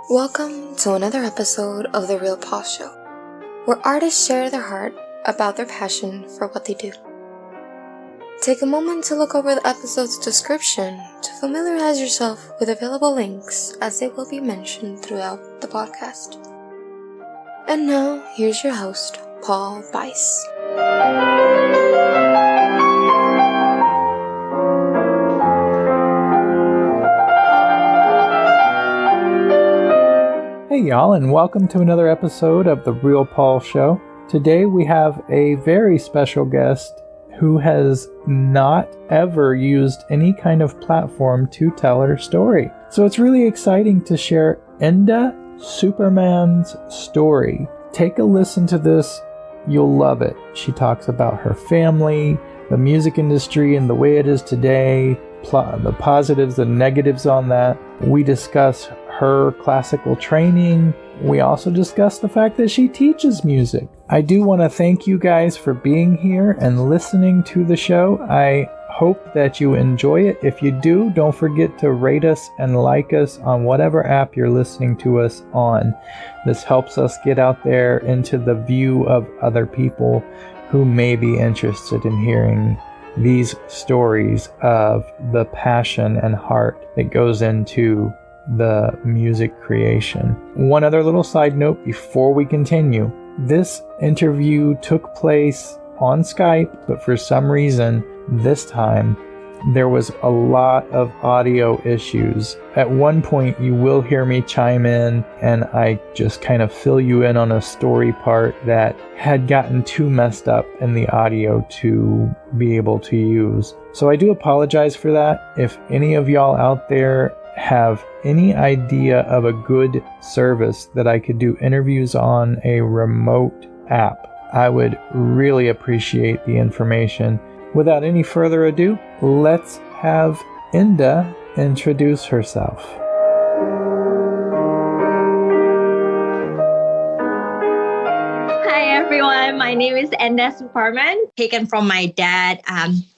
Welcome to another episode of The Real Paul Show, where artists share their heart about their passion for what they do. Take a moment to look over the episode's description to familiarize yourself with available links, as they will be mentioned throughout the podcast. And now, here's your host, Paul Bice. Hey y'all, and welcome to another episode of The Real Paul Show. Today we have a very special guest who has not ever used any kind of platform to tell her story. So it's really exciting to share Enda, Suparman's story. Take a listen to this. You'll love it. She talks about her family, the music industry and the way it is today, the positives and negatives on that. We discuss her classical training. We also discuss the fact that she teaches music. I do want to thank you guys for being here and listening to the show. I hope that you enjoy it. If you do, don't forget to rate us and like us on whatever app you're listening to us on. This helps us get out there into the view of other people who may be interested in hearing these stories of the passion and heart that goes into the music creation. One other little side note before we continue. This interview took place on Skype, but for some reason, this time, there was a lot of audio issues. At one point, you will hear me chime in, and I just kind of fill you in on a story part that had gotten too messed up in the audio to be able to use. So I do apologize for that. If any of y'all out there have any idea of a good service that I could do interviews on a remote app, I would really appreciate the information. Without any further ado, let's have Enda introduce herself. Hi everyone, my name is Enda Suparman, taken from my dad.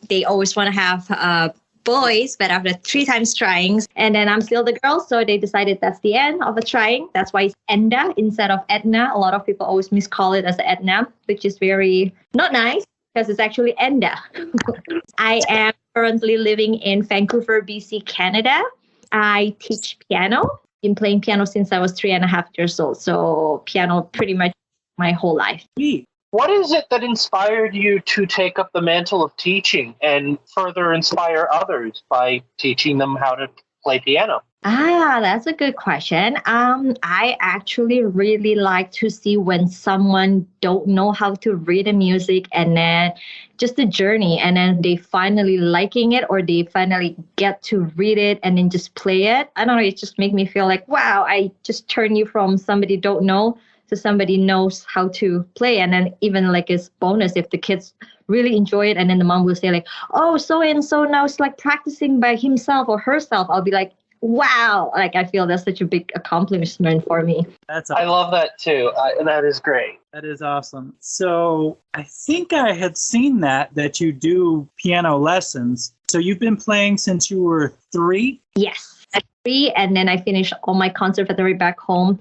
They always want to have boys, but after 3 times trying, and then I'm still the girl, so they decided that's the end of the trying. That's why it's Enda instead of Edna. A lot of people always miscall it as Edna, which is very not nice because it's actually Enda. I am currently living in Vancouver, BC, Canada. I teach piano. Been playing piano since I was 3.5 years old, so piano pretty much my whole life. What is it that inspired you to take up the mantle of teaching and further inspire others by teaching them how to play piano? That's a good question. I actually really like to see when someone don't know how to read the music, and then just the journey, and then they finally liking it, or they finally get to read it and then just play it. I don't know, it just make me feel like, wow, I just turn you from somebody don't know to somebody knows how to play. And then even like as bonus, if the kids really enjoy it, and then the mom will say like, oh, so and so now it's like practicing by himself or herself, I'll be like, wow, like I feel that's such a big accomplishment for me. That's awesome. I love that too. That is great. That is awesome. So I think I had seen that you do piano lessons. So you've been playing since you were 3? Yes, at 3, and then I finished all my conservatory back home.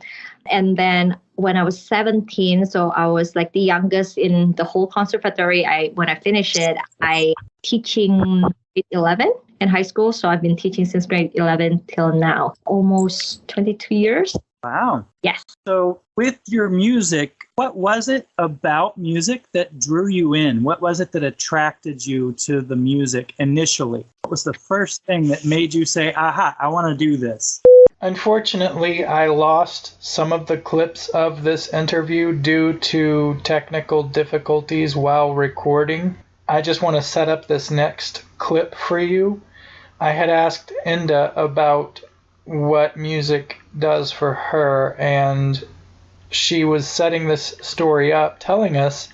And then when I was 17, so I was like the youngest in the whole conservatory. When I finished it, I teaching grade 11 in high school. So I've been teaching since grade 11 till now, almost 22 years. Wow. Yes. So with your music, what was it about music that drew you in? What was it that attracted you to the music initially? What was the first thing that made you say, aha, I want to do this? Unfortunately, I lost some of the clips of this interview due to technical difficulties while recording. I just want to set up this next clip for you. I had asked Enda about what music does for her, and she was setting this story up, telling us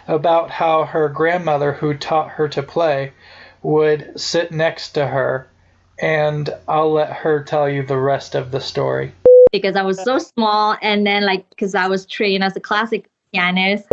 about how her grandmother, who taught her to play, would sit next to her, and I'll let her tell you the rest of the story. Because I was so small, and then because I was trained as a classic pianist,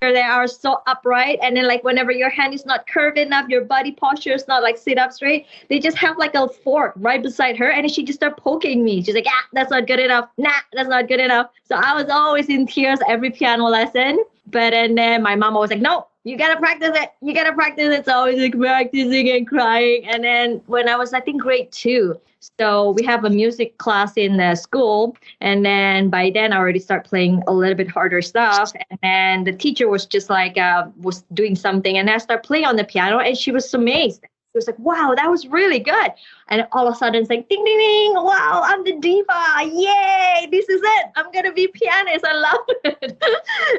they are so upright, and then like whenever your hand is not curved enough, your body posture is not like sit up straight, they just have like a fork right beside her, and then she just start poking me. She's like, that's not good enough. Nah, that's not good enough. So I was always in tears every piano lesson. But and then my mom was like, no, you gotta practice it. You gotta practice it. So I was like practicing and crying. And then when I was, I think, grade 2, so we have a music class in the school. And then by then I already start playing a little bit harder stuff. And then the teacher was just like, was doing something. And I start playing on the piano, and she was amazed. She was like, wow, that was really good. And all of a sudden it's like, ding, ding, ding. Wow, I'm the diva. Yay, this is it. I'm going to be pianist. I love it.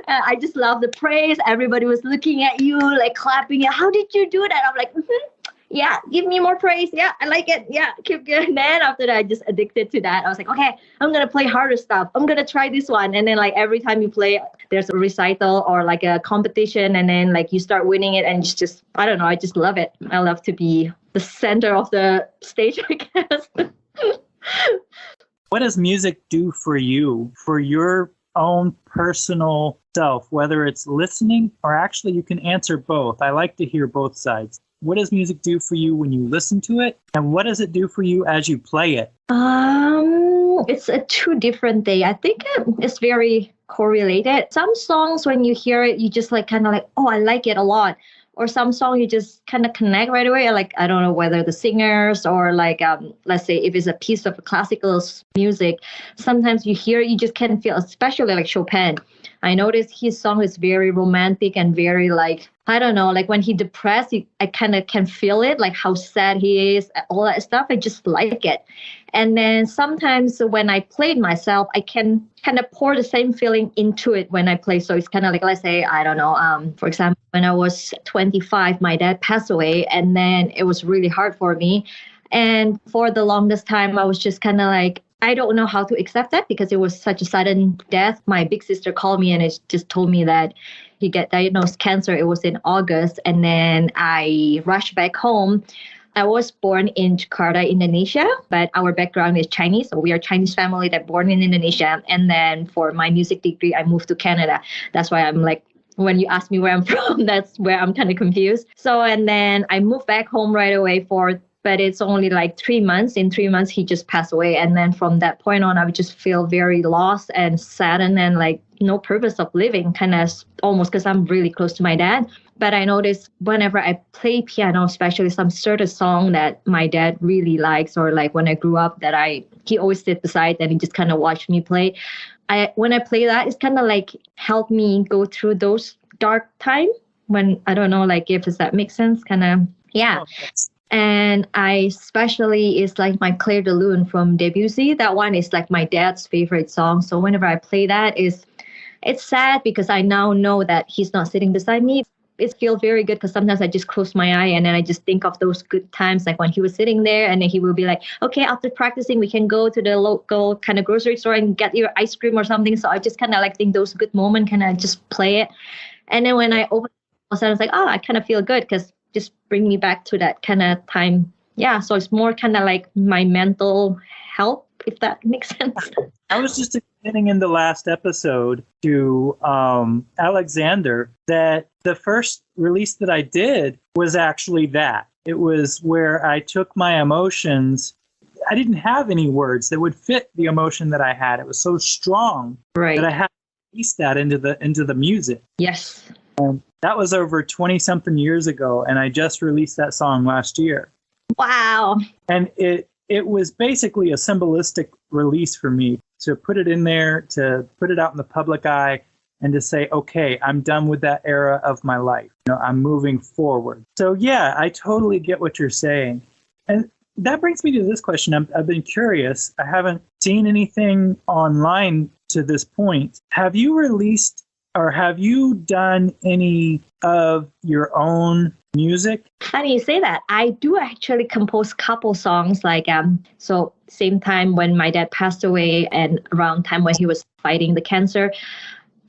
I just love the praise. Everybody was looking at you, like clapping. How did you do that? I'm like, yeah, give me more praise. Yeah, I like it. Yeah, keep going. And then after that, I just addicted to that. I was like, okay, I'm going to play harder stuff. I'm going to try this one. And then like every time you play, there's a recital or like a competition. And then like you start winning it, and it's just, I don't know, I just love it. I love to be the center of the stage, I guess. What does music do for you, for your own personal self, whether it's listening or actually you can answer both? I like to hear both sides. What does music do for you when you listen to it? And what does it do for you as you play it? It's a two different thing. I think it's very correlated. Some songs, when you hear it, you just like kind of like, oh, I like it a lot. Or some song you just kind of connect right away. Like, I don't know whether the singers or like, let's say if it's a piece of classical music, sometimes you hear, you just can feel, especially like Chopin. I noticed his song is very romantic and very like, I don't know, like when he depressed, I kind of can feel it, like how sad he is, all that stuff. I just like it. And then sometimes when I played myself, I can kind of pour the same feeling into it when I play. So it's kind of like, let's say, I don't know, for example, when I was 25, my dad passed away, and then it was really hard for me. And for the longest time, I was just kind of like, I don't know how to accept that because it was such a sudden death. My big sister called me and it just told me that he got diagnosed cancer. It was in August. And then I rushed back home. I was born in Jakarta, Indonesia, but our background is Chinese. So we are a Chinese family that born in Indonesia. And then for my music degree, I moved to Canada. That's why I'm like, when you ask me where I'm from, that's where I'm kind of confused. So, and then I moved back home right away but it's only like 3 months. In 3 months, he just passed away. And then from that point on, I would just feel very lost and saddened and like no purpose of living, kind of almost because I'm really close to my dad. But I noticed whenever I play piano, especially some certain song that my dad really likes, or like when I grew up he always sit beside and he just kind of watched me play. When I play that, it's kind of like helped me go through those dark time when, I don't know, like if that makes sense, kind of, yeah. Oh, yes. And I especially is like my Clair de Lune from Debussy. That one is like my dad's favorite song. So whenever I play that, it's sad because I now know that he's not sitting beside me. It feels very good because sometimes I just close my eye and then I just think of those good times, like when he was sitting there and then he will be like, okay, after practicing, we can go to the local kind of grocery store and get your ice cream or something. So I just kind of like think those good moments, kind of just play it. And then when I open it, I was like, oh, I kind of feel good because just bring me back to that kind of time. Yeah, so it's more kind of like my mental health, if that makes sense. I was just explaining in the last episode to Alexander that the first release that I did was actually that. It was where I took my emotions. I didn't have any words that would fit the emotion that I had. It was so strong that I had to release that into the music. Yes. That was over 20-something years ago, and I just released that song last year. Wow. And it was basically a symbolistic release for me to put it in there, to put it out in the public eye, and to say, okay, I'm done with that era of my life. I'm moving forward. So yeah, I totally get what you're saying. And that brings me to this question. I've been curious. I haven't seen anything online to this point. Have you released or have you done any of your own music? Funny you say that. I do actually compose couple songs, like so same time when my dad passed away and around time when he was fighting the cancer,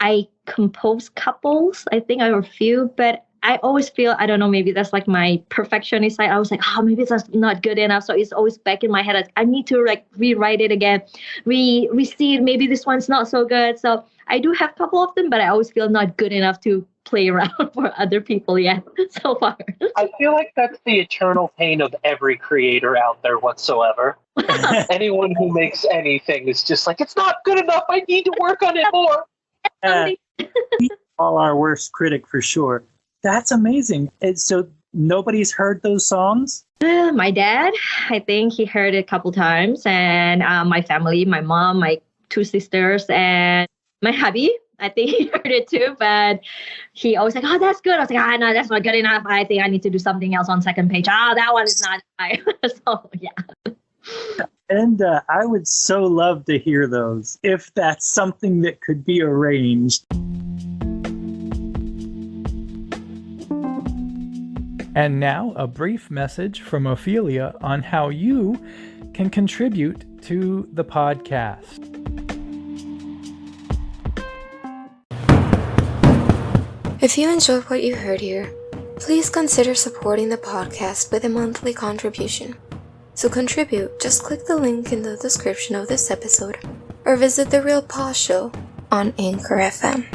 I composed couples. I think I have a few, but I always feel, I don't know, maybe that's like my perfectionist side. I was like, oh, maybe that's not good enough. So it's always back in my head. Like, I need to like rewrite it again. See, maybe this one's not so good. So I do have a couple of them, but I always feel not good enough to play around for other people yet so far. I feel like that's the eternal pain of every creator out there whatsoever. Anyone who makes anything is just like, it's not good enough. I need to work on it more. We all our worst critic for sure. That's amazing. And so nobody's heard those songs? My dad, I think he heard it a couple times, and my family, my mom, my 2 sisters, and my hubby. I think he heard it too, but he always like, oh, that's good. I was like, no, that's not good enough. I think I need to do something else on second page. That one is not high. So, yeah. And I would so love to hear those if that's something that could be arranged. And now, a brief message from Ophelia on how you can contribute to the podcast. If you enjoyed what you heard here, please consider supporting the podcast with a monthly contribution. To contribute, just click the link in the description of this episode or visit The Real Paul Show on Anchor FM.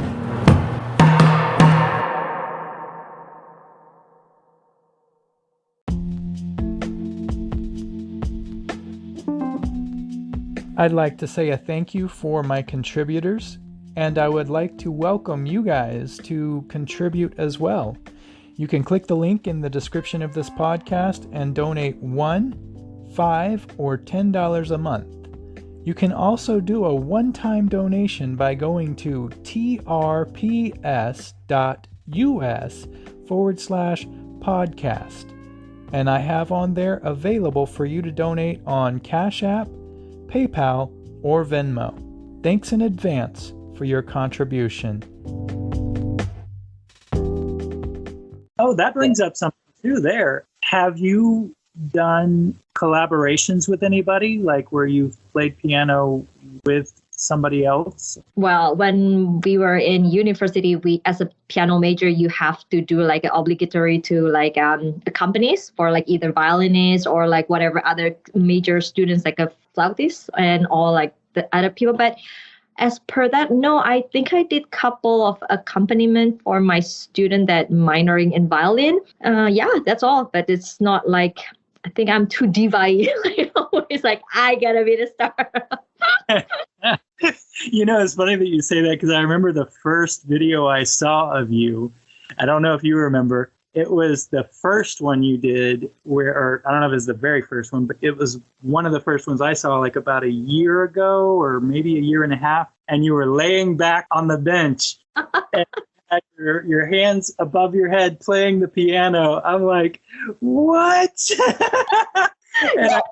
I'd like to say a thank you for my contributors, and I would like to welcome you guys to contribute as well. You can click the link in the description of this podcast and donate $1, $5, or $10 a month. You can also do a one-time donation by going to trps.us/podcast. And I have on there available for you to donate on Cash App, PayPal, or Venmo. Thanks in advance for your contribution. Oh, that brings up something too there. Have you done collaborations with anybody, like where you've played piano with somebody else? Well, when we were in university, we, as a piano major, you have to do like an obligatory to like companies for like either violinists or like whatever other major students, like a flautist and all like the other people. But as per that, no, I think I did couple of accompaniment for my student that minoring in violin. Yeah, that's all. But it's not like, I think I'm too diva-y. It's like, I gotta be the star. You know, it's funny that you say that because I remember the first video I saw of you. I don't know if you remember. It was the first one you did where, or I don't know if it was the very first one, but it was one of the first ones I saw like about a year ago or maybe a year and a half. And you were laying back on the bench and had your hands above your head playing the piano. I'm like, what? And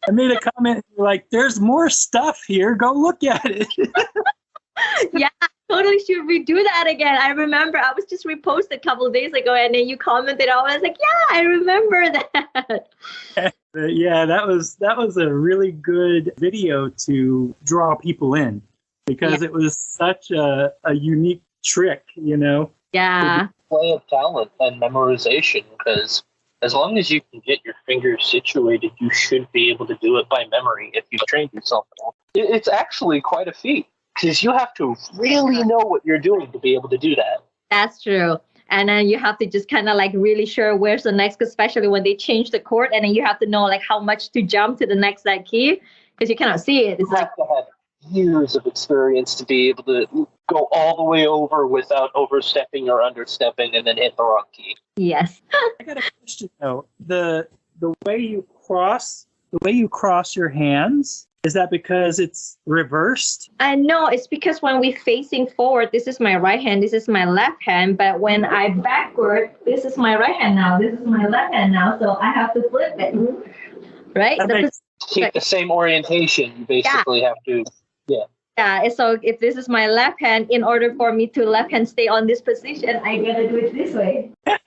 I made a comment like, there's more stuff here. Go look at it. Yeah, totally should redo that again. I remember I was just reposted a couple of days ago and then you commented. I was like, yeah, I remember that. Yeah, that was a really good video to draw people in because it was such a unique trick, you know? Yeah. Play of talent and memorization, because as long as you can get your fingers situated, you should be able to do it by memory if you've trained yourself enough. It's actually quite a feat because you have to really know what you're doing to be able to do that. That's true. And then you have to just kind of like really sure where's the next, especially when they change the chord, and then you have to know like how much to jump to the next that key because you cannot see it. It's you like have to have years of experience to be able to go all the way over without overstepping or understepping and then hit the wrong key. Yes. I got a question though. The way you cross your hands, is that because it's reversed? No, it's because when we're facing forward, this is my right hand, this is my left hand. But when I backward, this is my right hand now, this is my left hand now. So I have to flip it, right? To keep the same orientation, you basically have to, Yeah, so if this is my left hand, in order for me to left hand stay on this position, I gotta do it this way. That's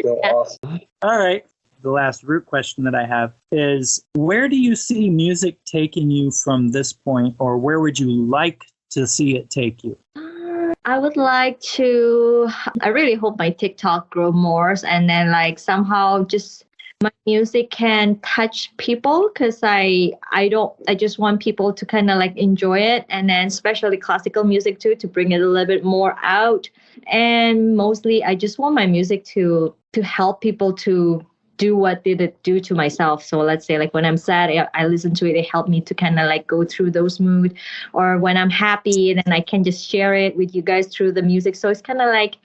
so awesome. All right. The last root question that I have is, where do you see music taking you from this point, or where would you like to see it take you? I would like to, I really hope my TikTok grow more and then like somehow just my music can touch people because I just want people to kind of like enjoy it, and then especially classical music too, to bring it a little bit more out. And mostly I just want my music to help people to do what did it do to myself. So let's say like when I'm sad, I listen to it, it helped me to kind of like go through those moods. Or when I'm happy, then I can just share it with you guys through the music. So it's kind of like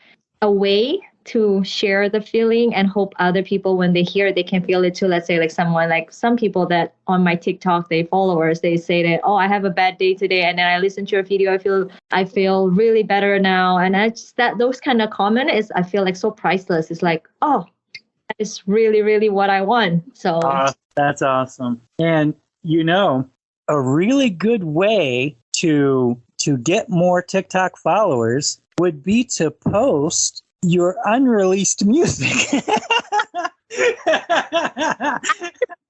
a way to share the feeling and hope other people, when they hear it, they can feel it too. Let's say like someone, like some people that on my TikTok, they followers, they say that, oh, I have a bad day today, and then I listen to your video, I feel really better now. And I just, that those kind of comment is, I feel like so priceless. It's like, oh, that is really, really what I want. So that's awesome. And a really good way to get more TikTok followers would be to post your unreleased music.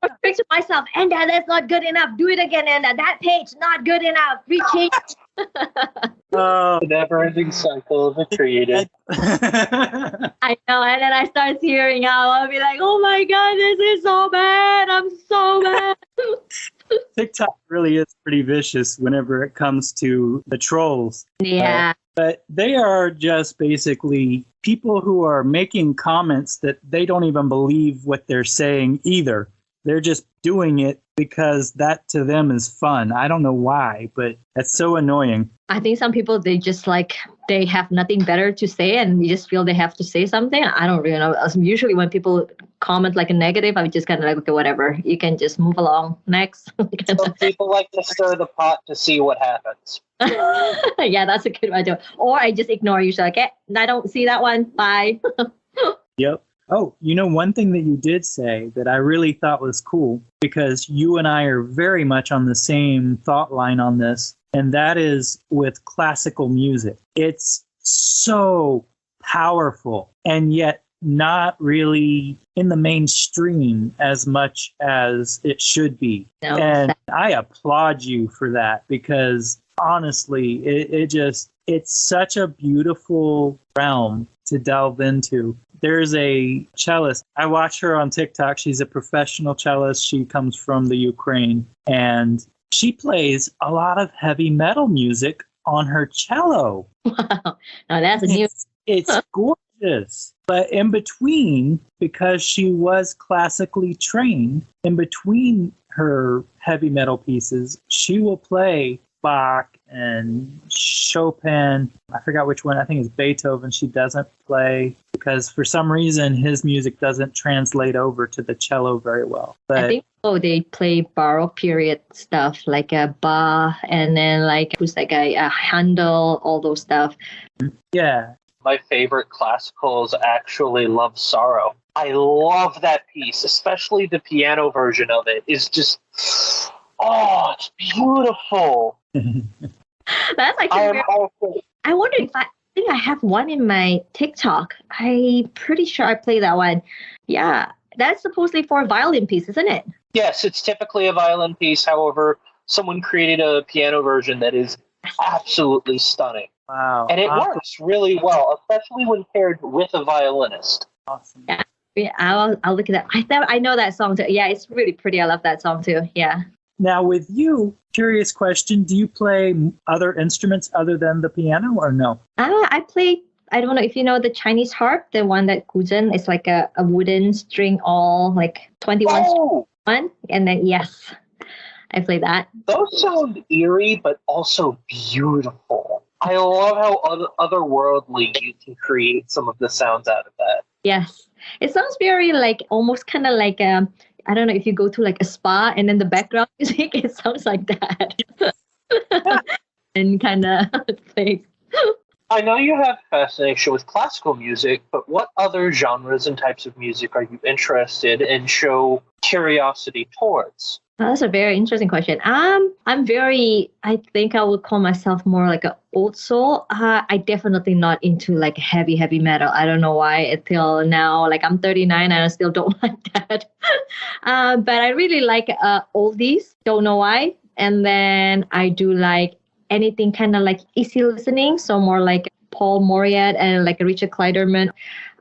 I think to myself, Enda, that's not good enough. Do it again, Enda. That page not good enough. Rechange. The never-ending cycle of the creative. I know, and then I start tearing out. I'll be like, oh my God, this is so bad. I'm so bad. TikTok really is pretty vicious whenever it comes to the trolls. Yeah. But they are just basically people who are making comments that they don't even believe what they're saying either. They're just doing it because that to them is fun. I don't know why, but that's so annoying. I think some people, they just like, they have nothing better to say and you just feel they have to say something. I don't really know. Usually when people comment like a negative, I'm just kind of like, okay, whatever. You can just move along. Next. Some people like to stir the pot to see what happens. Yeah, that's a good way to do it. Or I just ignore you. So like, okay, I don't see that one. Bye. Yep. Oh, one thing that you did say that I really thought was cool, because you and I are very much on the same thought line on this, and that is with classical music. It's so powerful, and yet not really in the mainstream as much as it should be. No, and I applaud you for that, because honestly, it's such a beautiful realm to delve into. There's a cellist. I watch her on TikTok. She's a professional cellist. She comes from the Ukraine, and she plays a lot of heavy metal music on her cello. Wow. Now that's a new. It's gorgeous. But in between, because she was classically trained, in between her heavy metal pieces, she will play Bach and Chopin. I forgot which one. I think it's Beethoven. She doesn't play because for some reason his music doesn't translate over to the cello very well. But I think they play Baroque period stuff like a Bach, and then like who's that guy? Handel, all those stuff. Yeah. My favorite classical is actually Love Sorrow. I love that piece, especially the piano version of it. Is just, oh, it's beautiful. That's actually I wonder if I think I have one in my TikTok. I'm pretty sure I play that one. Yeah, that's supposedly for a violin piece, isn't it? Yes, it's typically a violin piece. However, someone created a piano version that is absolutely stunning. Wow. And it works really well, especially when paired with a violinist. Awesome. Yeah, I'll look at that. I know that song too. Yeah, it's really pretty. I love that song too. Yeah. Now, with you, curious question, do you play other instruments other than the piano or no? I play, I don't know if you know the Chinese harp, the one that guzhen is like a wooden string, all like 21 Oh! one. And then, yes, I play that. Those sound eerie, but also beautiful. I love how otherworldly you can create some of the sounds out of that. Yes. It sounds very like, almost kind of like, I don't know if you go to like a spa and then the background music, it sounds like that. And kind of plays. I know you have fascination with classical music, but what other genres and types of music are you interested in, show curiosity towards? Oh, that's a very interesting question. I think I would call myself more like an old soul. I definitely not into like heavy metal. I don't know why until now, like I'm 39 and I still don't like that. But I really like oldies. Don't know why. And then I do like anything kind of like easy listening. So more like Paul Moriarty and like Richard Kleiderman.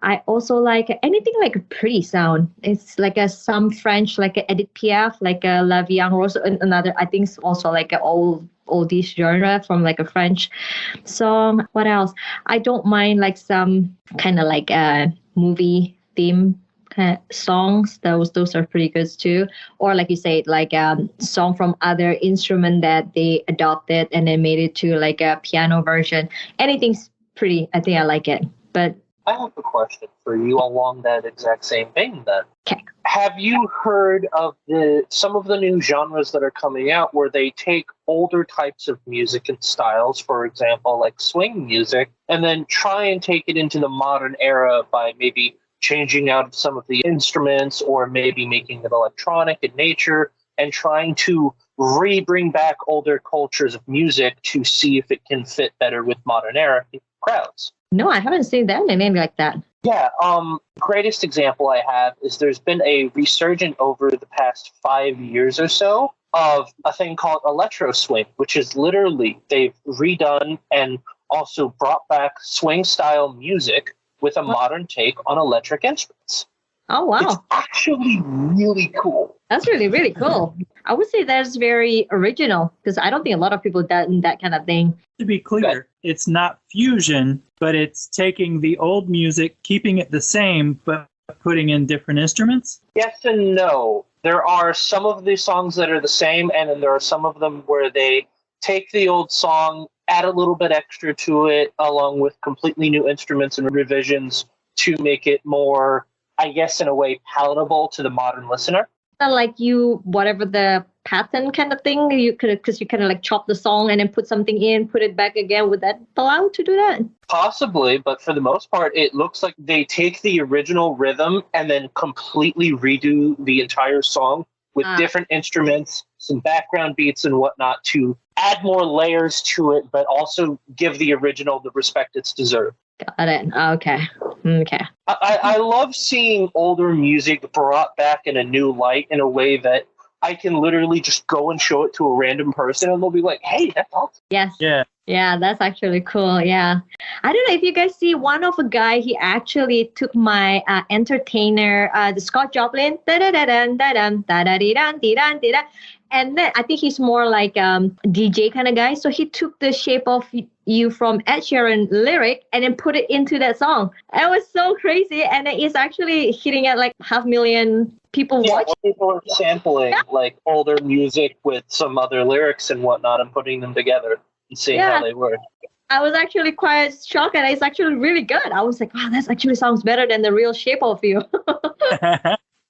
I also like anything like a pretty sound. It's like some French, like a Edith Piaf, like a La Vie en Rose, another, I think it's also like an oldish genre from like a French song. What else? I don't mind like some kind of like a movie theme kind of songs. Those are pretty good too. Or like you said, like song from other instrument that they adopted and then made it to like a piano version. Anything's pretty. I think I like it. But I have a question for you along that exact same vein then. okay. Have you heard of some of the new genres that are coming out where they take older types of music and styles, for example, like swing music, and then try and take it into the modern era by maybe changing out some of the instruments or maybe making it electronic in nature and trying to bring back older cultures of music to see if it can fit better with modern era crowds? No, I haven't seen that anything like that. Yeah, greatest example I have is there's been a resurgence over the past 5 years or so of a thing called electro swing, which is literally they've redone and also brought back swing style music with a modern take on electric instruments. Oh, wow. It's actually really cool. That's really, really cool. I would say that's very original because I don't think a lot of people done that kind of thing. To be clear, it's not fusion, but it's taking the old music, keeping it the same, but putting in different instruments? Yes and no. There are some of the songs that are the same, and then there are some of them where they take the old song, add a little bit extra to it, along with completely new instruments and revisions to make it more, I guess, in a way, palatable to the modern listener. Like you, whatever the pattern kind of thing, you could, because you kind of like chop the song and then put something in, put it back again. Would that allow to do that? Possibly, but for the most part, it looks like they take the original rhythm and then completely redo the entire song with different instruments, some background beats and whatnot to add more layers to it, but also give the original the respect it's deserved. Got it. Okay. I love seeing older music brought back in a new light in a way that I can literally just go and show it to a random person and they'll be like, hey, that's awesome. Yes. Yeah. Yeah, that's actually cool. Yeah. I don't know if you guys see one of a guy, he actually took my entertainer, the Scott Joplin, and then I think he's more like DJ kind of guy. So he took the Shape of You from Ed Sheeran lyric and then put it into that song. It was so crazy. And it's actually hitting at like 500,000 people watching. People are sampling like older music with some other lyrics and whatnot and putting them together and seeing how they work. I was actually quite shocked and it's actually really good. I was like, wow, that actually sounds better than the real Shape of You.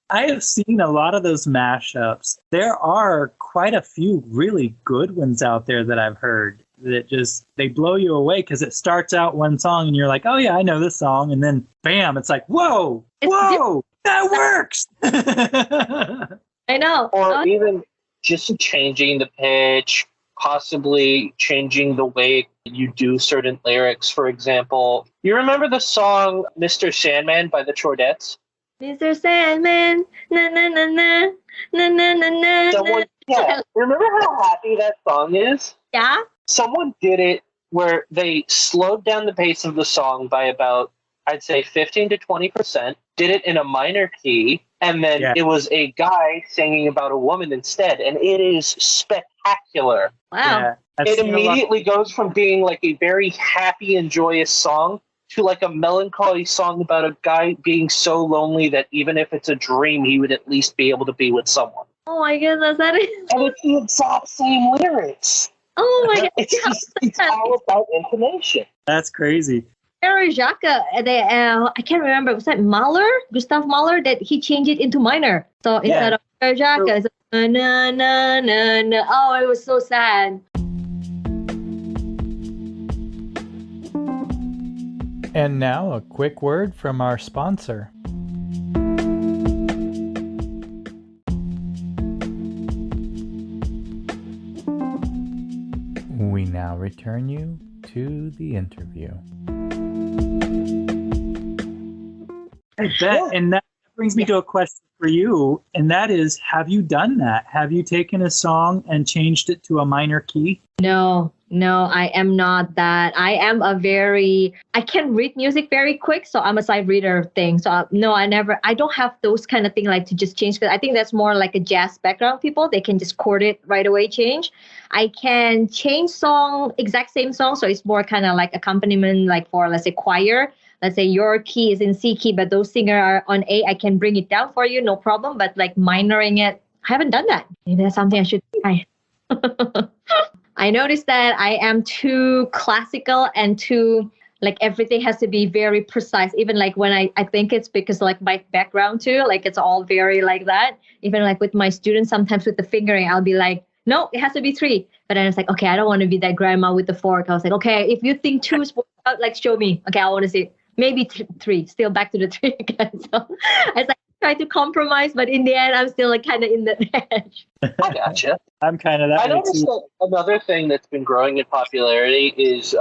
I have seen a lot of those mashups. There are quite a few really good ones out there that I've heard that just, they blow you away because it starts out one song and you're like, oh yeah, I know this song. And then bam, it's like, whoa, that works. I know. Or even just changing the pitch, possibly changing the way you do certain lyrics. For example, you remember the song Mr. Sandman by the Chordettes? Mr. Sandman, na na na na na na na na. Remember how happy that song is? Yeah. Someone did it where they slowed down the pace of the song by about, I'd say 15 to 20%, did it in a minor key, and then it was a guy singing about a woman instead, and it is spectacular. Wow. Yeah, it immediately goes from being like a very happy and joyous song to like a melancholy song about a guy being so lonely that even if it's a dream, he would at least be able to be with someone. Oh my goodness, that is... And it's the exact same lyrics. Oh my god. It's all about intonation. That's crazy. Harry Jacques, I can't remember, was that Mahler? Gustav Mahler, that he changed it into minor. So instead of Harry Jacques, it's na na na na. Oh, it was so sad. And now a quick word from our sponsor. We now return you to the interview. I bet. And that brings me to a question for you, and that is, have you done that? Have you taken a song and changed it to a minor key? No, No, I am not that. I can read music very quick. So I'm a side reader thing. So no, I don't have those kind of thing like to just change. Cause I think that's more like a jazz background people. They can just chord it right away, change. I can change song, exact same song. So it's more kind of like accompaniment, like for, let's say, choir. Let's say your key is in C key, but those singer are on A. I can bring it down for you, no problem. But like minoring it, I haven't done that. Maybe that's something I should try. I noticed that I am too classical and too like everything has to be very precise. Even like when I think it's because like my background too, like it's all very like that. Even like with my students, sometimes with the fingering, I'll be like, no, it has to be 3. But then it's like, okay, I don't want to be that grandma with the fork. I was like, okay, if you think 2 is like show me. Okay, I want to see maybe 3. Still back to the 3 again. So I was like, try to compromise, but in the end, I'm still like kind of in the edge. I gotcha. I'm kind of that I way noticed too. that another thing that's been growing in popularity is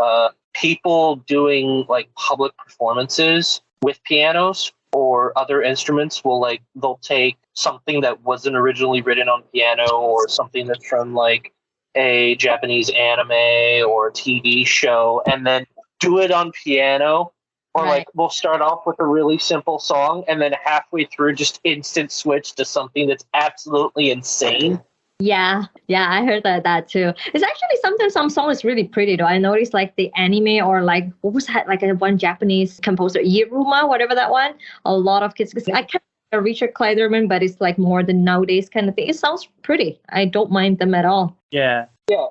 people doing like public performances with pianos or other instruments. They'll take something that wasn't originally written on piano or something that's from like a Japanese anime or TV show and then do it on piano. Or Right. like we'll start off with a really simple song and then halfway through just instant switch to something that's absolutely insane. Yeah, I heard that too. It's actually sometimes some song is really pretty though. I noticed like the anime or like what was that like one Japanese composer Iruma, whatever that one. A lot of kids. I kind of Richard Kleiderman, but it's like more the nowadays kind of thing. It sounds pretty. I don't mind them at all. Yeah. Yeah.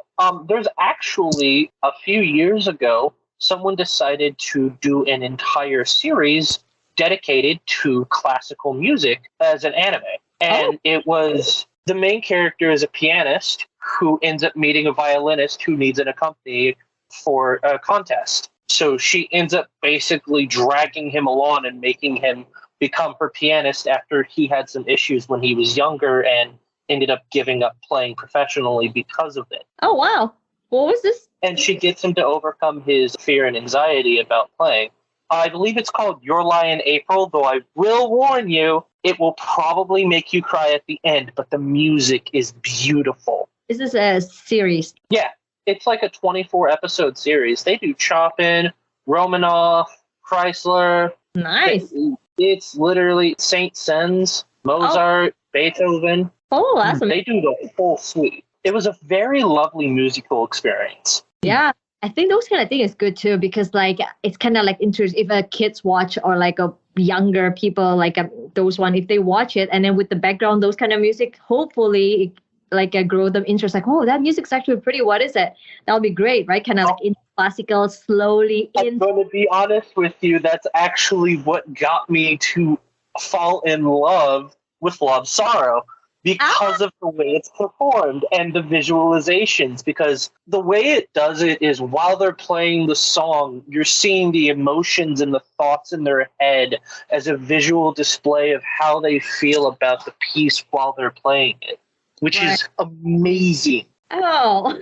There's actually a few years ago, someone decided to do an entire series dedicated to classical music as an anime. And it was the main character is a pianist who ends up meeting a violinist who needs an accompanist for a contest. So she ends up basically dragging him along and making him become her pianist after he had some issues when he was younger and ended up giving up playing professionally because of it. Oh wow. What was this? And she gets him to overcome his fear and anxiety about playing. I believe it's called Your Lie in April, though I will warn you, it will probably make you cry at the end, but the music is beautiful. Is this a series? Yeah, it's like a 24-episode series. They do Chopin, Romanoff, Chrysler. Nice. It's literally Saint-Saëns, Mozart, Beethoven. Oh, awesome. They do the full suite. It was a very lovely musical experience. Yeah, I think those kind of thing is good too because like it's kind of like interesting if a kids watch or like a younger people like those one if they watch it and then with the background those kind of music hopefully like grow them interest like oh that music's actually pretty what is it that'll be great right kind of like in classical slowly I'm going to be honest with you, that's actually what got me to fall in love with Love Sorrow. Because of the way it's performed and the visualizations, because the way it does it is while they're playing the song, you're seeing the emotions and the thoughts in their head as a visual display of how they feel about the piece while they're playing it, which is amazing. Oh,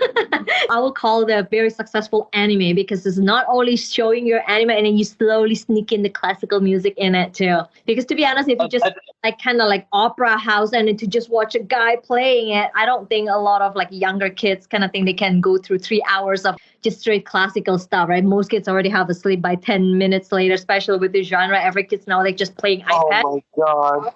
I will call it a very successful anime because it's not only showing your anime and then you slowly sneak in the classical music in it too. Because to be honest, if you just like kind of like opera house and to just watch a guy playing it, I don't think a lot of like younger kids kind of think they can go through 3 hours of just straight classical stuff, right? Most kids already have a sleep by 10 minutes later, especially with the genre. Every kid's now like just playing iPad. Oh my God.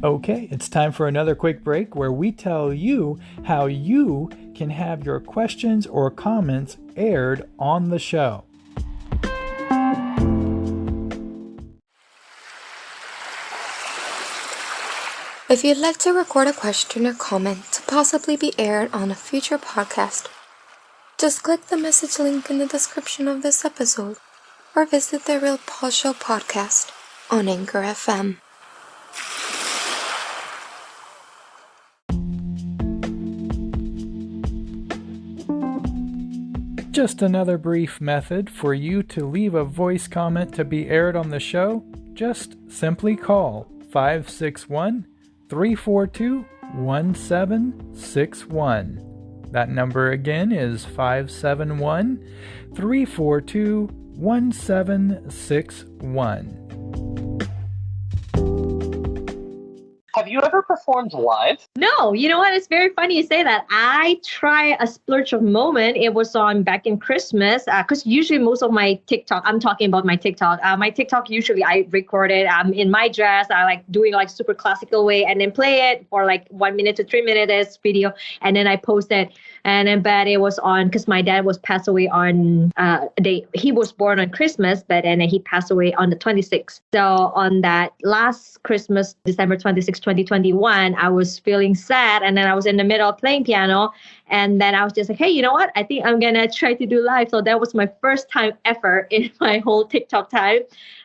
Okay, it's time for another quick break where we tell you how you can have your questions or comments aired on the show. If you'd like to record a question or comment to possibly be aired on a future podcast, just click the message link in the description of this episode or visit the Real Paul Show podcast on Anchor FM. Just another brief method for you to leave a voice comment to be aired on the show. Just simply call 561-342-1761. That number again is 571-342-1761. Have you ever performed live? No, you know what? It's very funny you say that. I try a splurge of moment. It was on back in Christmas because usually most of my TikTok, I'm talking about my TikTok. My TikTok usually I record it. I'm in my dress. I like doing like super classical way and then play it for like 1 minute to 3 minutes video, and then I post it. And then, but it was on because my dad was passed away on he was born on Christmas, but then he passed away on the 26th. So on that last Christmas, December 26, 2021, I was feeling sad, and then I was in the middle of playing piano, and then I was just like, hey, you know what? I think I'm gonna try to do live. So that was my first time ever in my whole TikTok time.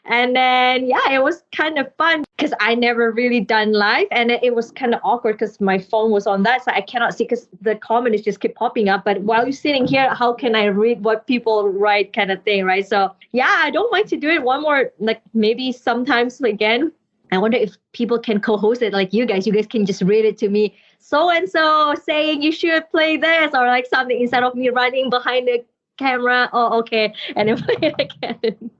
And then, yeah, it was kind of fun because I never really done live. And it was kind of awkward because my phone was on that side. I cannot see because the comments just keep popping up. But while you're sitting here, how can I read what people write kind of thing, right? So, yeah, I don't mind to do it one more, like maybe sometimes again. I wonder if people can co-host it like you guys. You guys can just read it to me. So-and-so saying you should play this or like something instead of me running behind the camera. Oh, okay. And then play it again.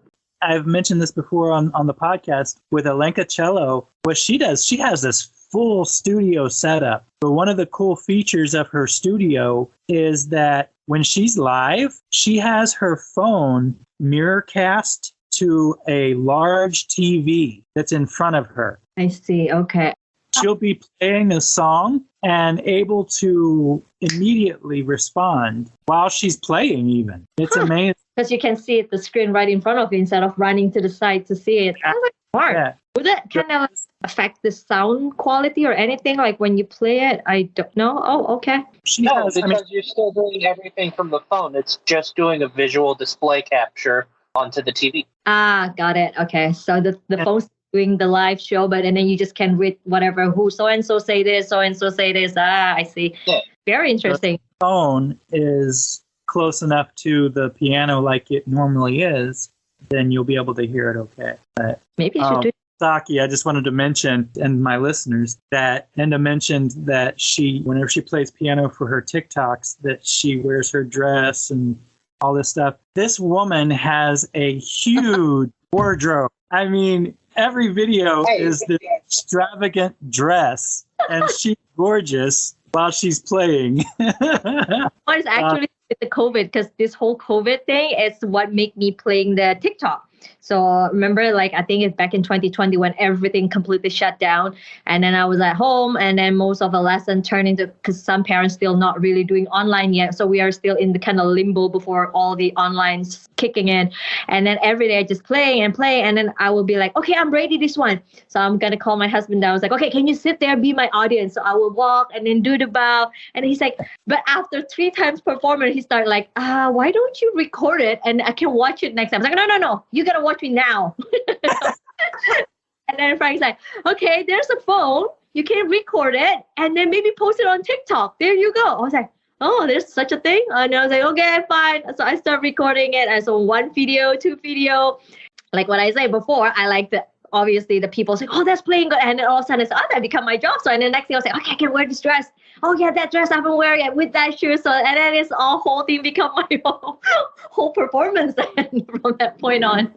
I've mentioned this before on the podcast with Alenka Cello. What she does, she has this full studio setup. But one of the cool features of her studio is that when she's live, she has her phone mirror cast to a large TV that's in front of her. I see. Okay. She'll be playing a song and able to immediately respond while she's playing even. It's amazing. Because you can see the screen right in front of you instead of running to the side to see it. I was like, smart. Yeah. Would that kind of affect the sound quality or anything? Like when you play it, I don't know. Oh, okay. No, because you're still doing everything from the phone. It's just doing a visual display capture onto the TV. Ah, got it. Okay. So the phone's doing the live show, but and then you just can read whatever, who so-and-so say this, so-and-so say this. Ah, I see. Yeah. Very interesting. The phone is close enough to the piano like it normally is, then you'll be able to hear it okay. But, maybe I should do Saki, I just wanted to mention, and my listeners, that Enda mentioned that whenever she plays piano for her TikToks, that she wears her dress and all this stuff. This woman has a huge wardrobe. I mean, every video is this extravagant dress, and she's gorgeous while she's playing. It's actually the COVID, because this whole COVID thing is what made me playing the TikTok. So remember, like, I think it's back in 2020 when everything completely shut down. And then I was at home, and then most of the lesson turned into, because some parents still not really doing online yet. So we are still in the kind of limbo before all the online's kicking in. And then every day I just play. And then I will be like, okay, I'm ready this one. So I'm going to call my husband down. I was like, okay, can you sit there, be my audience? So I will walk and then do the bow. And he's like, but after 3 times performance, he started like, why don't you record it? And I can watch it next time. I was like, no, you got to watch me now. And then Frank's like, okay, there's a phone. You can record it and then maybe post it on TikTok. There you go. I was like, oh, there's such a thing? And I was like, okay, fine. So I start recording it. And so 1 video, 2 video. Like what I said before, I like obviously the people say, oh, that's playing good. And then all of a sudden it's, that become my job. So and then next thing I was like, okay, I can wear this dress. Oh yeah, that dress I've been wearing it with that shoe. So and then it's all whole thing become my whole performance then from that point on.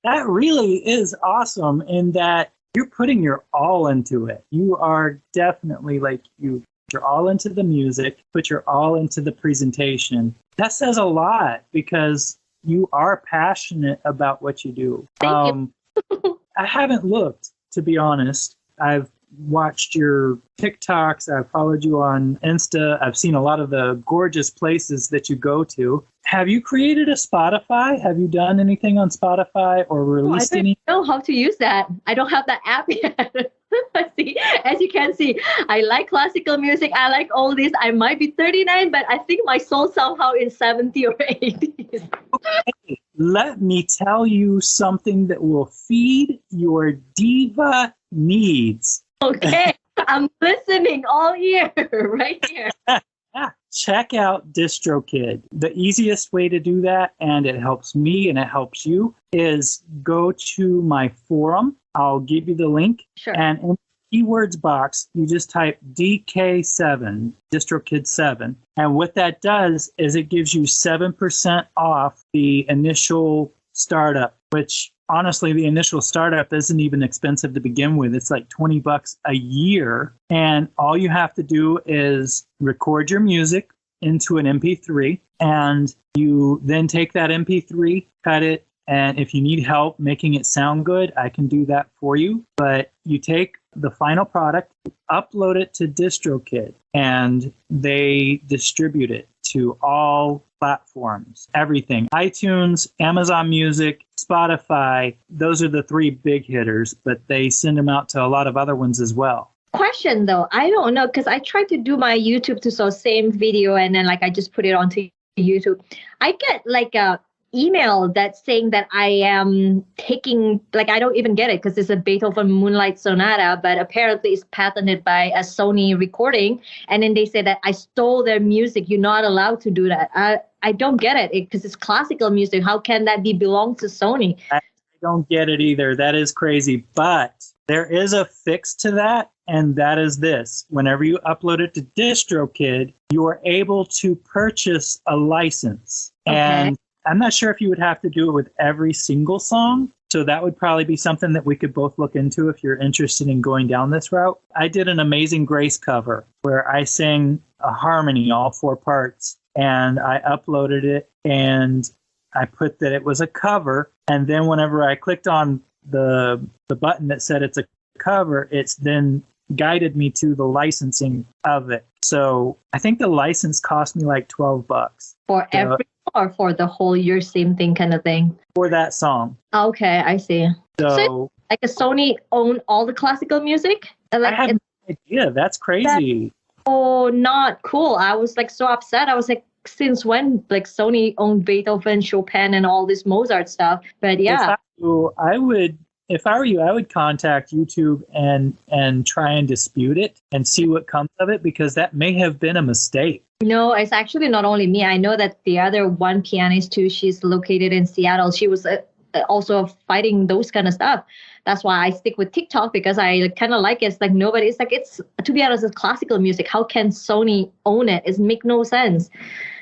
That really is awesome in that you're putting your all into it. You are definitely like you're all into the music, but you're all into the presentation. That says a lot because you are passionate about what you do. Thank you. I haven't looked, to be honest. I've watched your TikToks. I've followed you on Insta. I've seen a lot of the gorgeous places that you go to. Have you created a Spotify? Have you done anything on Spotify or released any? I don't know how to use that. I don't have the app yet. See, as you can see, I like classical music. I like all this. I might be 39, but I think my soul somehow is 70 or 80s. Okay. Let me tell you something that will feed your diva needs. Okay, I'm listening all ear right here. Check out DistroKid. The easiest way to do that, and it helps me and it helps you, is go to my forum. I'll give you the link. Sure. And in the keywords box, you just type DK7, DistroKid 7. And what that does is it gives you 7% off the initial startup, which honestly, the initial startup isn't even expensive to begin with. It's like $20 a year. And all you have to do is record your music into an MP3. And you then take that MP3, cut it. And if you need help making it sound good, I can do that for you. But you take the final product, upload it to DistroKid, and they distribute it to all platforms, everything. iTunes, Amazon Music, Spotify, those are the three big hitters, but they send them out to a lot of other ones as well. Question though, I don't know, because I tried to do my YouTube to so same video and then like I just put it onto YouTube. I get like a email that's saying that I am taking, like I don't even get it because it's a Beethoven Moonlight Sonata, but apparently it's patented by a Sony recording. And then they say that I stole their music. You're not allowed to do that. I don't get it because it's classical music. How can that belong to Sony? I don't get it either. That is crazy. But there is a fix to that. And that is this. Whenever you upload it to DistroKid, you are able to purchase a license. Okay. And I'm not sure if you would have to do it with every single song. So that would probably be something that we could both look into if you're interested in going down this route. I did an Amazing Grace cover where I sang a harmony, all 4 parts, and I uploaded it and I put that it was a cover. And then whenever I clicked on the button that said it's a cover, it's then guided me to the licensing of it. So I think the license cost me like $12. For every or for the whole year, same thing kind of thing? For that song. Okay, I see. So like a Sony own all the classical music? Like, I had no idea. That's crazy. Not cool. I was like so upset. I was like, since when like Sony owned Beethoven, Chopin, and all this Mozart stuff? But yeah. If I were you, I would contact YouTube and try and dispute it and see what comes of it, because that may have been a mistake. No, it's actually not only me. I know that the other one pianist too, she's located in Seattle. She was also fighting those kind of stuff. That's why I stick with TikTok, because I kind of like it. It's like it's, to be honest, it's classical music. How can Sony own it? It makes no sense.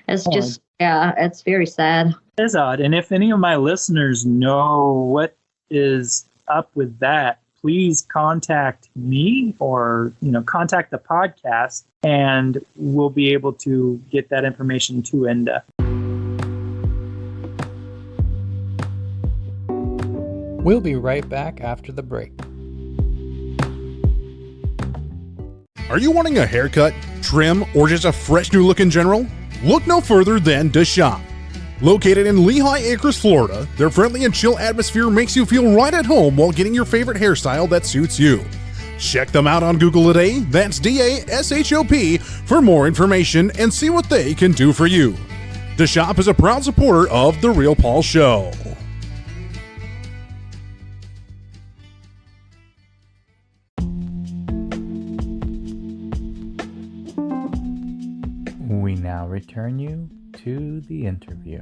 It's just, it's very sad. It's odd. And if any of my listeners know what is up with that, please contact me or contact the podcast, and we'll be able to get that information to Enda. We'll be right back after the break. Are you wanting a haircut, trim, or just a fresh new look in general? Look no further than The Shop. Located in Lehigh Acres, Florida, their friendly and chill atmosphere makes you feel right at home while getting your favorite hairstyle that suits you. Check them out on Google today, that's DASHOP, for more information and see what they can do for you. The Shop is a proud supporter of The Real Paul Show. We now return you to the interview.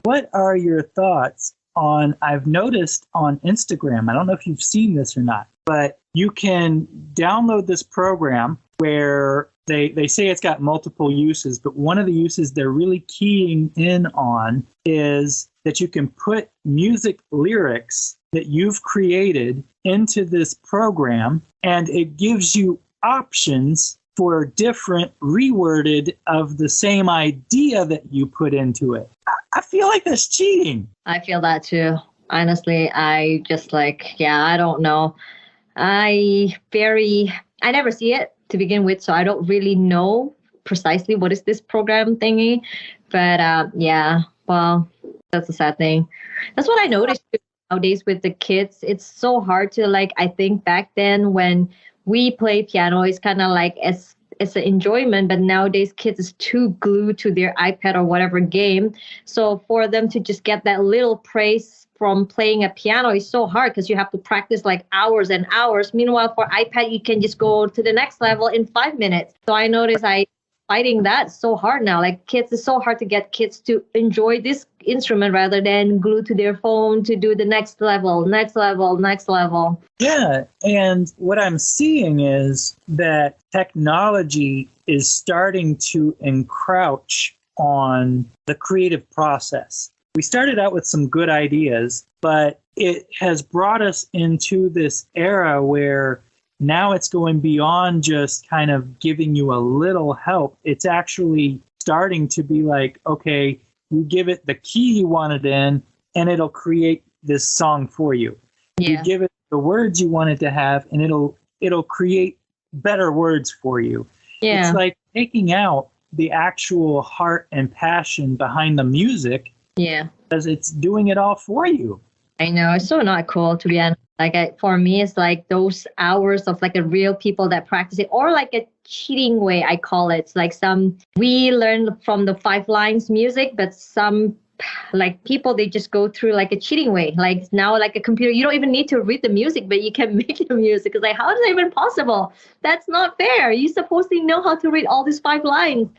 What are your thoughts on, I've noticed on Instagram, I don't know if you've seen this or not, but you can download this program where they say it's got multiple uses, but one of the uses they're really keying in on is that you can put music lyrics that you've created into this program, and it gives you options for different reworded of the same idea that you put into it. I feel like that's cheating. I feel that too. Honestly, I just I don't know. I never see it to begin with, so I don't really know precisely what is this program thingy. But well, that's a sad thing. That's what I noticed nowadays with the kids. It's so hard to I think back then when we play piano, it's kind of like it's an enjoyment, but nowadays kids is too glued to their iPad or whatever game. So for them to just get that little praise from playing a piano is so hard, because you have to practice hours and hours. Meanwhile, for iPad, you can just go to the next level in 5 minutes. So I notice fighting that so hard now. Kids, it's so hard to get kids to enjoy this instrument rather than glued to their phone to do the next level. Yeah, and what I'm seeing is that technology is starting to encroach on the creative process. we started out with some good ideas, but it has brought us into this era where now it's going beyond just kind of giving you a little help. It's actually starting to be like, okay, you give it the key you want it in, and it'll create this song for you. Yeah. You give it the words you want it to have, and it'll create better words for you. Yeah. It's like taking out the actual heart and passion behind the music. Yeah. Because it's doing it all for you. I know. It's so not cool, to be honest. Like, for me, it's like those hours of like a real people that practice it, or like a cheating way, I call it. It's like we learn from the 5 lines music, but some like people, they just go through like a cheating way. Like now, like a computer, you don't even need to read the music, but you can make the music. It's like, how is that even possible? That's not fair. You're supposed to know how to read all these 5 lines.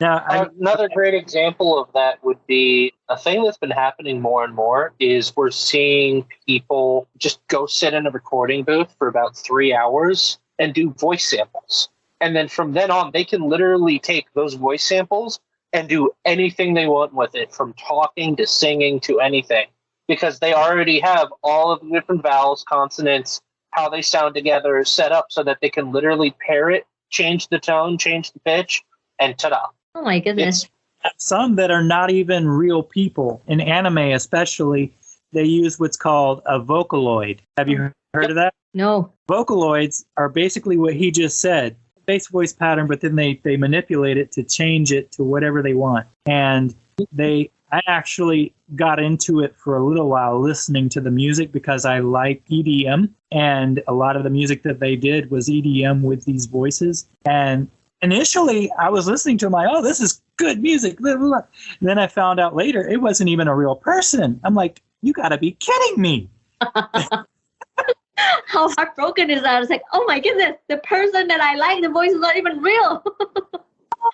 Now, another great example of that would be a thing that's been happening more and more is we're seeing people just go sit in a recording booth for about 3 hours and do voice samples. And then from then on, they can literally take those voice samples and do anything they want with it, from talking to singing to anything, because they already have all of the different vowels, consonants, how they sound together set up so that they can literally pair it, change the tone, change the pitch, and ta-da. Oh my goodness. Some that are not even real people. In anime especially, they use what's called a Vocaloid. Have you heard of that? No. Vocaloids are basically what he just said. Base voice pattern, but then they manipulate it to change it to whatever they want. And I actually got into it for a little while listening to the music because I like EDM, and a lot of the music that they did was EDM with these voices. And initially I was listening to them like, oh, this is good music. Blah, blah, blah. And then I found out later it wasn't even a real person. I'm like, you gotta be kidding me. How heartbroken is that? It's like, oh my goodness, the person that I like, the voice is not even real.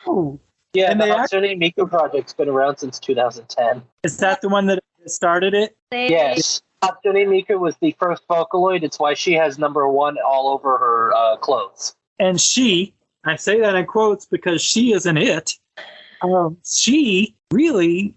Oh. Yeah, And the they Hatsune Miku project's been around since 2010. Is that the one that started it? Yes. Hatsune Miku was the first Vocaloid. It's why she has number 1 all over her clothes. And I say that in quotes because she isn't it. She really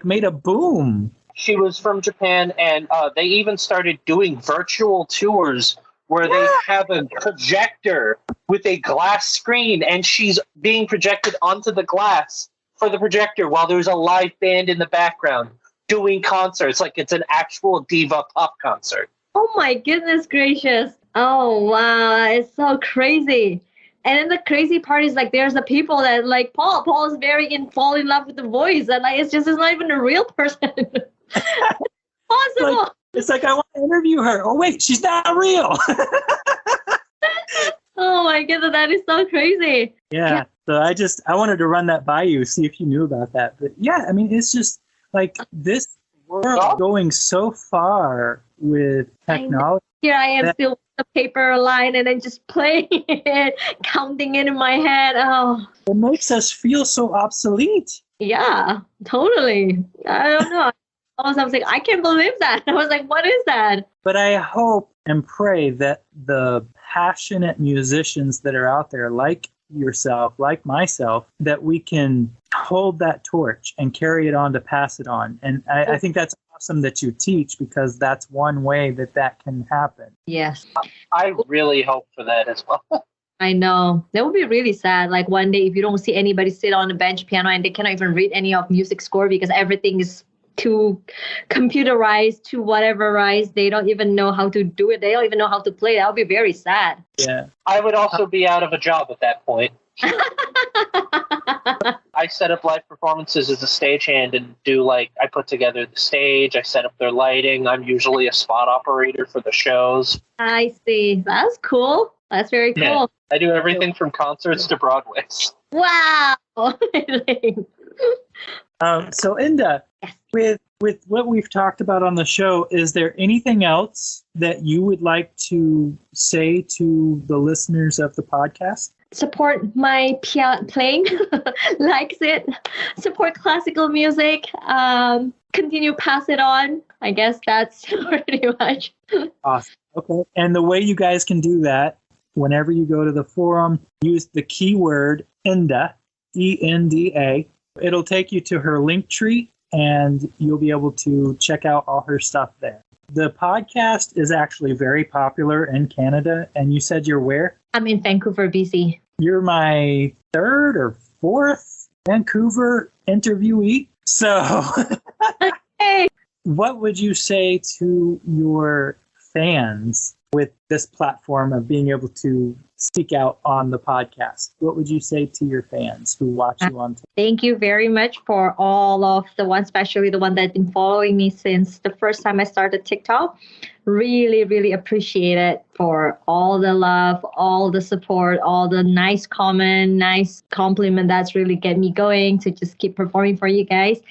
made a boom. She was from Japan, and they even started doing virtual tours where they have a projector with a glass screen, and she's being projected onto the glass for the projector while there's a live band in the background doing concerts. Like it's an actual diva pop concert. Oh my goodness gracious. Oh wow, it's so crazy. And then the crazy part is like there's the people that like Paul is fall in love with the voice, and like it's not even a real person. Possible. It's like I want to interview her. Oh wait, she's not real. Oh my goodness, that is so crazy. Yeah. So I wanted to run that by you, see if you knew about that. But yeah, I mean, it's just like this world going so far with technology. Here I am still with the paper line and then just playing it, counting it in my head. Oh, it makes us feel so obsolete. Yeah, totally. I don't know. I was like, I can't believe that. I was like, what is that? But I hope and pray that the passionate musicians that are out there, like yourself, like myself, that we can hold that torch and carry it on to pass it on. And I think that's awesome that you teach, because that's one way that can happen. Yes. I really hope for that as well. I know. That would be really sad. Like one day if you don't see anybody sit on a bench piano and they cannot even read any of music score because everything is too computerized, to whateverized. They don't even know how to do it. They don't even know how to play. That would be very sad. Yeah. I would also be out of a job at that point. I set up live performances as a stagehand and I put together the stage, I set up their lighting. I'm usually a spot operator for the shows. I see. That's cool. That's very cool. Yeah. I do everything from concerts to Broadways. Wow. So Enda, yes. with what we've talked about on the show, is there anything else that you would like to say to the listeners of the podcast? Support my piano playing, likes it. Support classical music. Continue pass it on. I guess that's pretty much. Awesome. Okay. And the way you guys can do that, whenever you go to the forum, use the keyword Enda, Enda. It'll take you to her link tree, and you'll be able to check out all her stuff there. The podcast is actually very popular in Canada, and you said you're where? I'm in Vancouver, BC. You're my third or fourth Vancouver interviewee. So, Hey. What would you say to your fans with this platform of being able to speak out on the podcast? What would you say to your fans who watch you on? Thank you very much for all of the ones, especially the one that's been following me since the first time I started TikTok. Really, really appreciate it for all the love, all the support, all the nice comment, nice compliment. That's really get me going to just keep performing for you guys.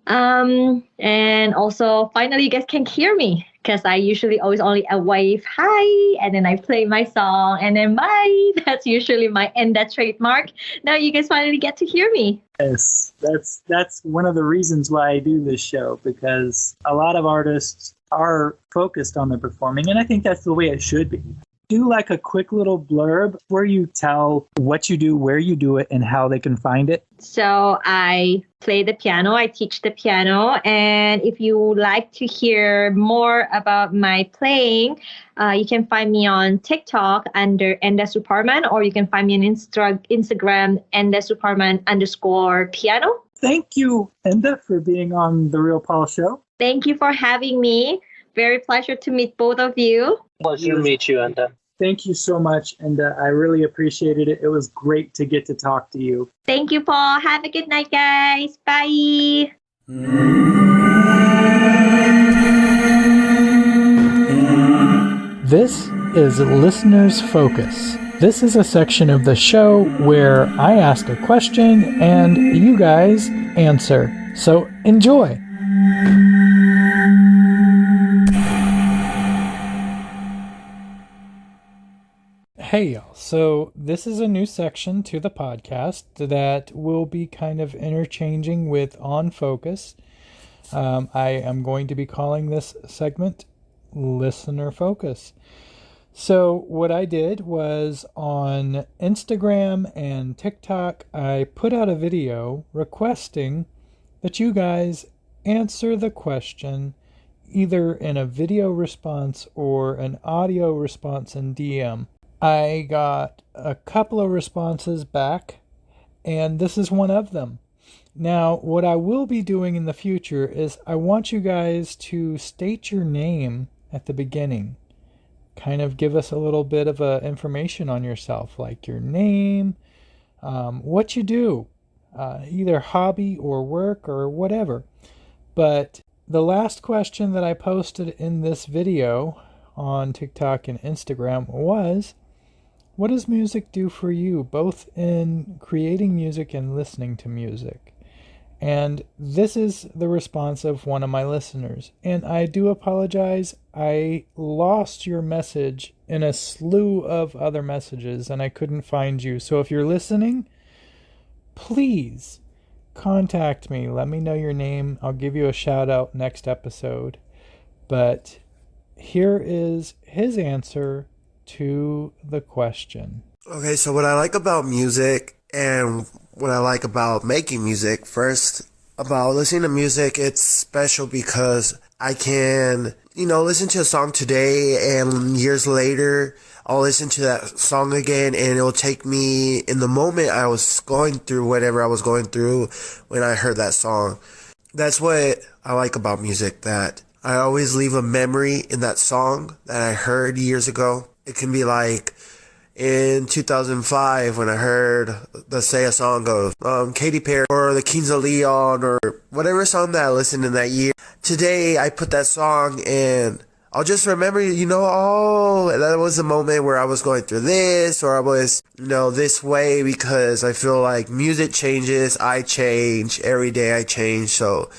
And also finally you guys can hear me, because I usually always only a wave hi and then I play my song and then bye. That's usually my Enda trademark. Now you guys finally get to hear me. Yes, that's one of the reasons why I do this show, because a lot of artists are focused on their performing, and I think that's the way it should be. Do like a quick little blurb where you tell what you do, where you do it, and how they can find it. So I play the piano, I teach the piano, and if you would like to hear more about my playing, you can find me on TikTok under Enda Suparman, or you can find me on Instagram Enda Suparman _piano. Thank you, Enda, for being on The Real Paul Show. Thank you for having me. Very pleasure to meet both of you. Pleasure to meet you, Enda. Thank you so much, and I really appreciated it. It was great to get to talk to you. Thank you, Paul. Have a good night, guys. Bye. This is Listener's Focus. This is a section of the show where I ask a question and you guys answer. So enjoy. Hey y'all, so this is a new section to the podcast that will be kind of interchanging with On Focus. I am going to be calling this segment Listener Focus. So what I did was on Instagram and TikTok, I put out a video requesting that you guys answer the question either in a video response or an audio response in DM. I got a couple of responses back, and this is one of them. Now, what I will be doing in the future is I want you guys to state your name at the beginning. Kind of give us a little bit of information on yourself, like your name, what you do, either hobby or work or whatever. But the last question that I posted in this video on TikTok and Instagram was, what does music do for you, both in creating music and listening to music? And this is the response of one of my listeners. And I do apologize, I lost your message in a slew of other messages and I couldn't find you. So if you're listening, please contact me. Let me know your name. I'll give you a shout out next episode. But here is his answer to the question. Okay, so what I like about music and what I like about making music, first, about listening to music, it's special because I can, listen to a song today and years later, I'll listen to that song again and it'll take me in the moment I was going through whatever I was going through when I heard that song. That's what I like about music, that I always leave a memory in that song that I heard years ago. It can be like in 2005 when I heard, let's say, a song of Katy Perry or the Kings of Leon or whatever song that I listened in that year. Today I put that song and I'll just remember, that was a moment where I was going through this or I was, this way, because I feel like music changes, I change, every day I change. So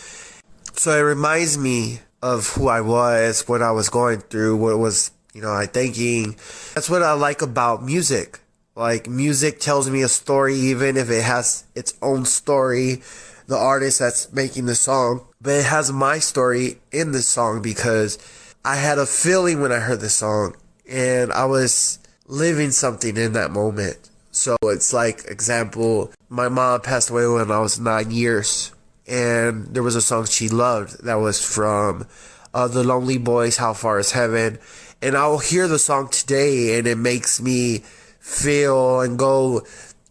it reminds me of who I was, what I was going through, what was I thinking. That's what I like about music. Like, music tells me a story, even if it has its own story, the artist that's making the song. But it has my story in the song because I had a feeling when I heard the song and I was living something in that moment. So it's like, example, my mom passed away when I was 9 years. and there was a song she loved that was from The Lonely Boys, How Far Is Heaven. And I'll hear the song today and it makes me feel and go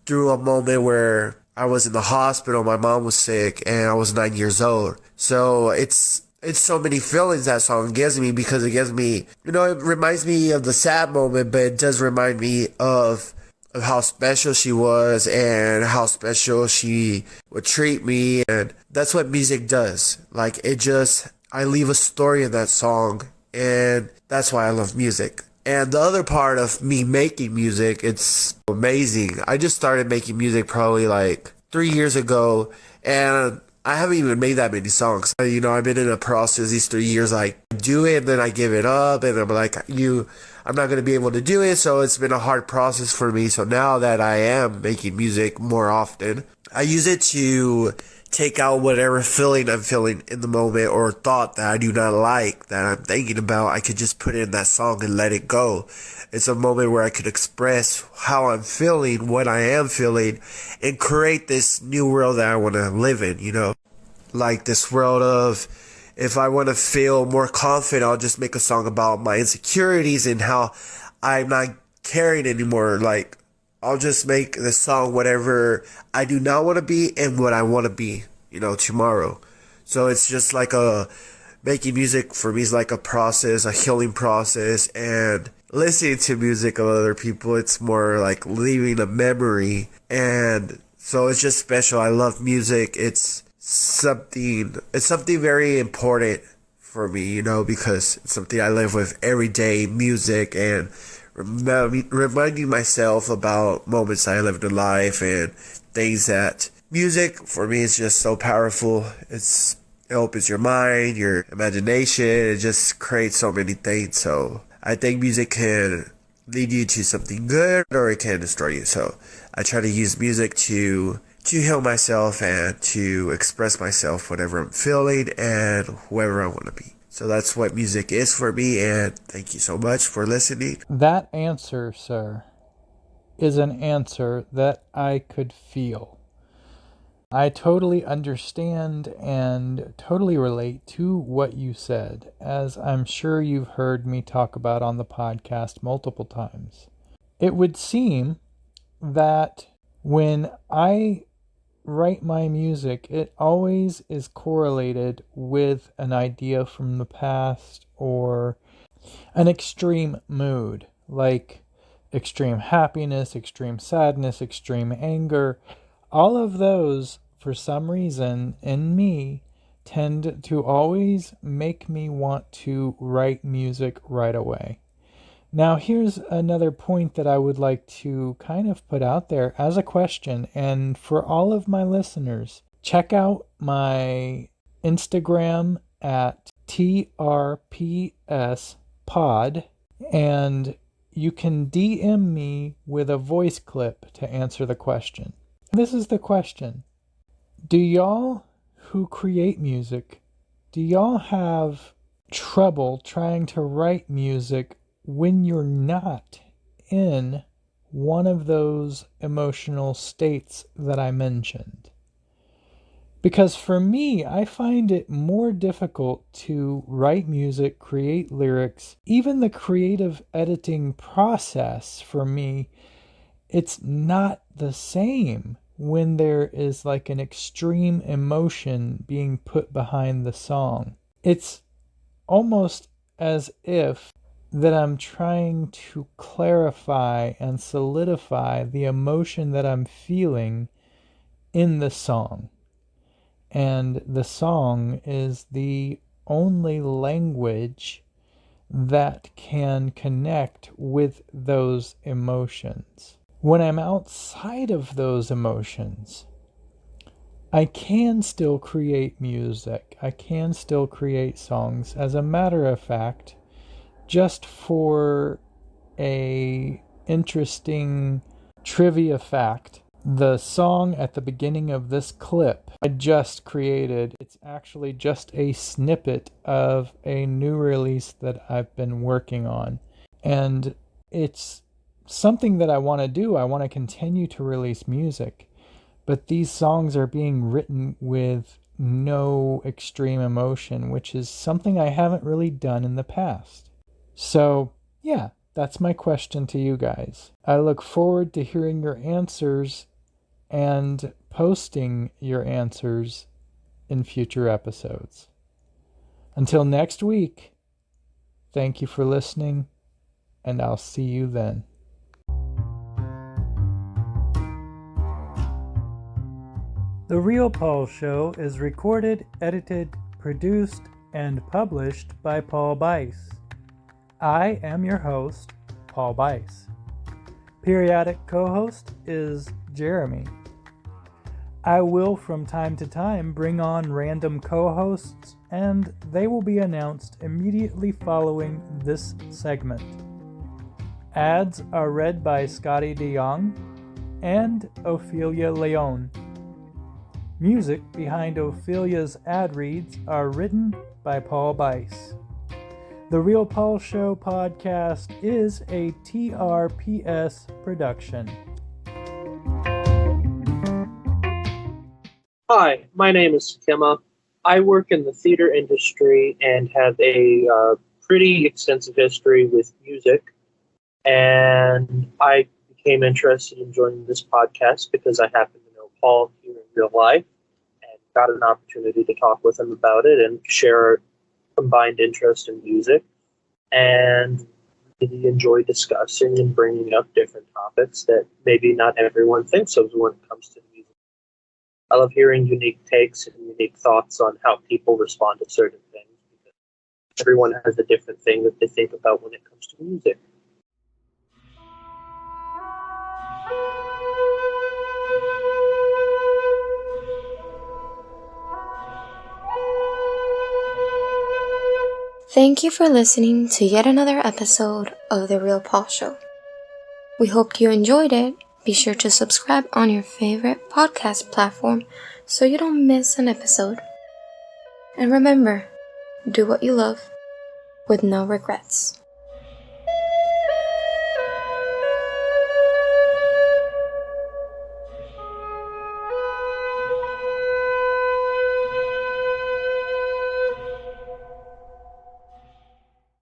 through a moment where I was in the hospital, my mom was sick, and I was 9 years old. So it's so many feelings that song gives me, because it gives me, it reminds me of the sad moment, but it does remind me of how special she was and how special she would treat me. And that's what music does. Like, I leave a story in that song, and that's why I love music. And the other part of me making music, it's amazing. I just started making music probably like 3 years ago, and I haven't even made that many songs. I've been in a process these 3 years. I do it and then I give it up, and I'm like, I'm not going to be able to do it. So it's been a hard process for me. So now that I am making music more often, I use it to take out whatever feeling I'm feeling in the moment, or thought that I do not like, that I'm thinking about. I could just put it in that song and let it go. It's a moment where I could express how I'm feeling, what I am feeling, and create this new world that I want to live in, like this world of, if I want to feel more confident, I'll just make a song about my insecurities and how I'm not caring anymore. Like, I'll just make the song whatever I do not want to be and what I want to be, tomorrow. So it's just like making music for me is like a process, a healing process, and listening to music of other people, it's more like leaving a memory. And so it's just special. I love music. It's something very important for me, because it's something I live with every day, music, and reminding myself about moments I lived in life and things that music for me is just so powerful. It opens your mind, your imagination. It just creates so many things. So I think music can lead you to something good, or it can destroy you. So I try to use music to heal myself and to express myself, whatever I'm feeling and whoever I want to be. So that's what music is for me, and thank you so much for listening. That answer, sir, is an answer that I could feel. I totally understand and totally relate to what you said, as I'm sure you've heard me talk about on the podcast multiple times. It would seem that when I write my music, it always is correlated with an idea from the past or an extreme mood, like extreme happiness, extreme sadness, extreme anger. All of those, for some reason, in me, tend to always make me want to write music right away. Now, here's another point that I would like to kind of put out there as a question, and for all of my listeners, check out my Instagram at TRPSpod, and you can DM me with a voice clip to answer the question. This is the question. Do y'all who create music, do y'all have trouble trying to write music when you're not in one of those emotional states that I mentioned? Because for me, I find it more difficult to write music, create lyrics, even the creative editing process for me, it's not the same when there is like an extreme emotion being put behind the song. It's almost as if that I'm trying to clarify and solidify the emotion that I'm feeling in the song. And the song is the only language that can connect with those emotions. When I'm outside of those emotions, I can still create music. I can still create songs. As a matter of fact, just for a interesting trivia fact, the song at the beginning of this clip I just created, it's actually just a snippet of a new release that I've been working on. And it's something that I want to do. I want to continue to release music. But these songs are being written with no extreme emotion, which is something I haven't really done in the past. So, yeah, that's my question to you guys. I look forward to hearing your answers and posting your answers in future episodes. Until next week, thank you for listening, and I'll see you then. The Real Paul Show is recorded, edited, produced, and published by Paul Bice. I am your host, Paul Bice. Periodic co-host is Jeremy. I will from time to time bring on random co-hosts, and they will be announced immediately following this segment. Ads are read by Scotty DeYoung and Ophelia Leone. Music behind Ophelia's ad reads are written by Paul Bice. The Real Paul Show podcast is a TRPS production. Hi, my name is Kemma. I work in the theater industry and have a pretty extensive history with music. And I became interested in joining this podcast because I happen to know Paul here in real life and got an opportunity to talk with him about it and share our combined interest in music. And really enjoy discussing and bringing up different topics that maybe not everyone thinks of when it comes to music. I love hearing unique takes and unique thoughts on how people respond to certain things, because everyone has a different thing that they think about when it comes to music. Thank you for listening to yet another episode of The Real Paul Show. We hope you enjoyed it. Be sure to subscribe on your favorite podcast platform so you don't miss an episode. And remember, do what you love with no regrets.